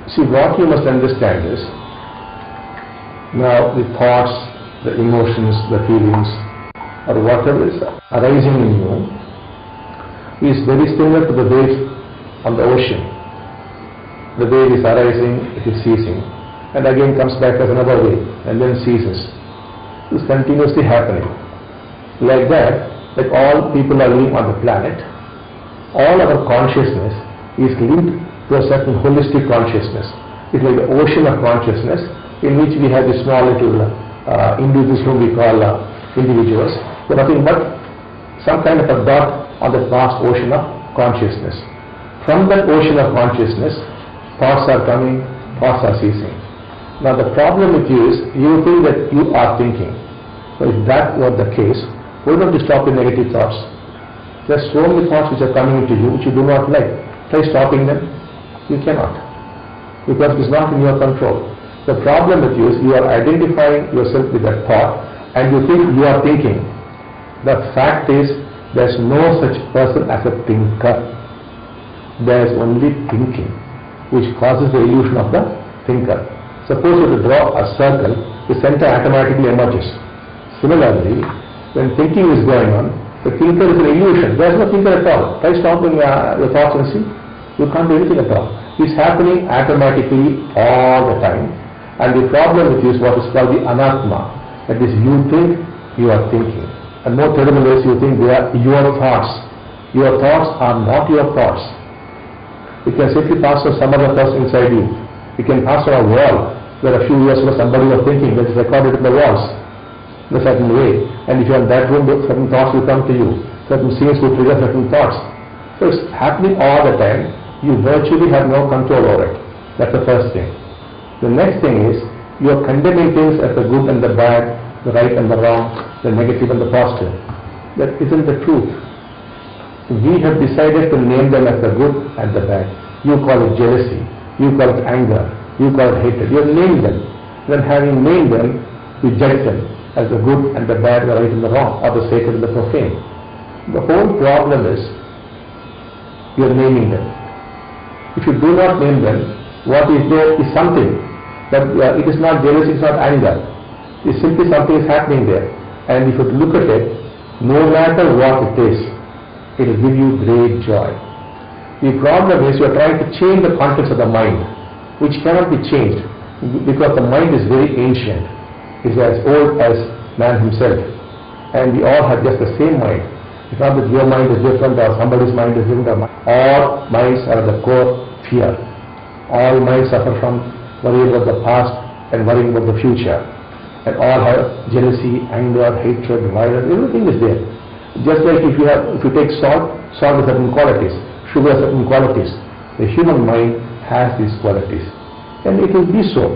See, what you must understand is, now the thoughts, the emotions, the feelings, or whatever is arising in you is very similar to the waves on the ocean. The wave is arising, it is ceasing, and again comes back as another wave, and then ceases. It is continuously happening. Like that, like all people are living on the planet, all our consciousness is linked to a certain holistic consciousness. It's like the ocean of consciousness in which we have the small little individuals whom we call individuals. They're nothing but some kind of a dot on the vast ocean of consciousness. From that ocean of consciousness, thoughts are coming, thoughts are ceasing. Now the problem with you is, you think that you are thinking. So if that were the case, why don't you stop the negative thoughts? There are so many thoughts which are coming into you which you do not like. Try stopping them. You cannot, because it is not in your control. The problem with you is, you are identifying yourself with that thought and you think you are thinking. The fact is, there is no such person as a thinker. There is only thinking, which causes the illusion of the thinker. Suppose you draw a circle, the center automatically emerges. Similarly, when thinking is going on, the thinker is an illusion. There is no thinker at all. Try stopping your thoughts and see. You can't do anything at all. It's happening automatically all the time. And the problem with you is what is called the anatma. That is, you think you are thinking. And more terrible is, you think they are your thoughts. Your thoughts are not your thoughts. It can simply pass on some other person inside you. It can pass on a wall where a few years ago somebody was thinking, that is recorded in the walls in a certain way. And if you are in that room, certain thoughts will come to you. Certain scenes will trigger certain thoughts. So it's happening all the time. You virtually have no control over it. That's the first thing. The next thing is, you are condemning things as the good and the bad, the right and the wrong, the negative and the positive. That isn't the truth. We have decided to name them as the good and the bad. You call it jealousy, you call it anger, you call it hatred. You have named them. Then having named them, you judge them as the good and the bad, the right and the wrong, or the sacred and the profane. The whole problem is, you are naming them. If you do not name them, what is there is something. But it is not jealousy, it is not anger. It is simply something is happening there. And if you look at it, no matter what it is, it will give you great joy. The problem is, you are trying to change the contents of the mind, which cannot be changed, because the mind is very ancient. It is as old as man himself. And we all have just the same mind. It's not that your mind is different or somebody's mind is different. All minds are at the core fear. All minds suffer from worrying about the past and worrying about the future. And all have jealousy, anger, hatred, violence, everything is there. Just like if you take salt, salt has certain qualities, sugar has certain qualities. The human mind has these qualities. And it will be so.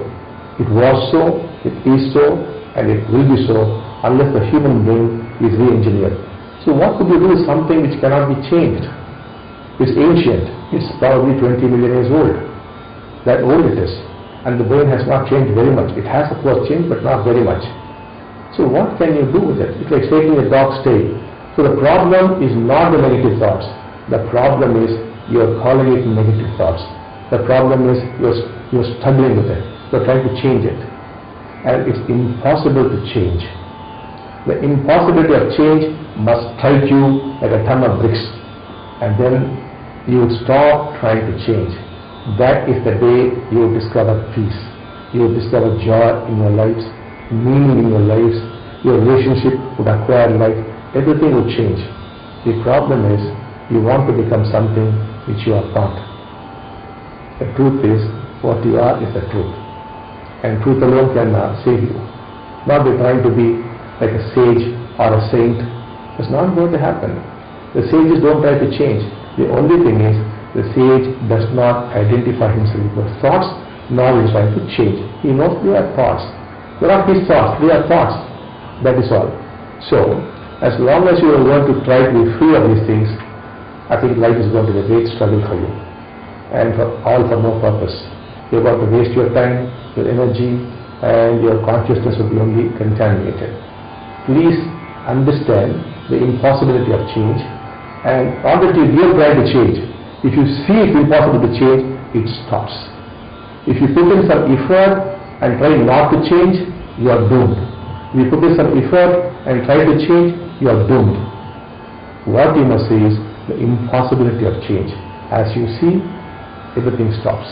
It was so, it is so, and it will be so, unless the human brain is re-engineered. So what could you do with something which cannot be changed? It's ancient. It's probably 20 million years old. That old it is. And the brain has not changed very much. It has of course changed, but not very much. So what can you do with it? It's like taking a dog's tail. So the problem is not the negative thoughts. The problem is, you are calling it negative thoughts. The problem is, you're struggling with it. You're trying to change it. And it's impossible to change. The impossibility of change must strike you like a ton of bricks. And then you would stop trying to change. That is the day you will discover peace. You will discover joy in your lives, meaning in your lives. Your relationship would acquire life. Everything would change. The problem is, you want to become something which you are not. The truth is, what you are is the truth. And truth alone can save you. Not by trying to be like a sage or a saint. It's not going to happen. The sages don't try to change. The only thing is, the sage does not identify himself with thoughts, nor is trying to change. He knows they are thoughts. They are not his thoughts, they are thoughts. That is all. So, as long as you are going to try to be free of these things, I think life is going to be a great struggle for you. And for no purpose. You're going to waste your time, your energy, and your consciousness will be only contaminated. Please understand the impossibility of change, and already you are trying to change. If you see it impossible to change, it stops. If you put in some effort and try not to change, you are doomed. If you put in some effort and try to change, you are doomed. What you must say is the impossibility of change. As you see, everything stops.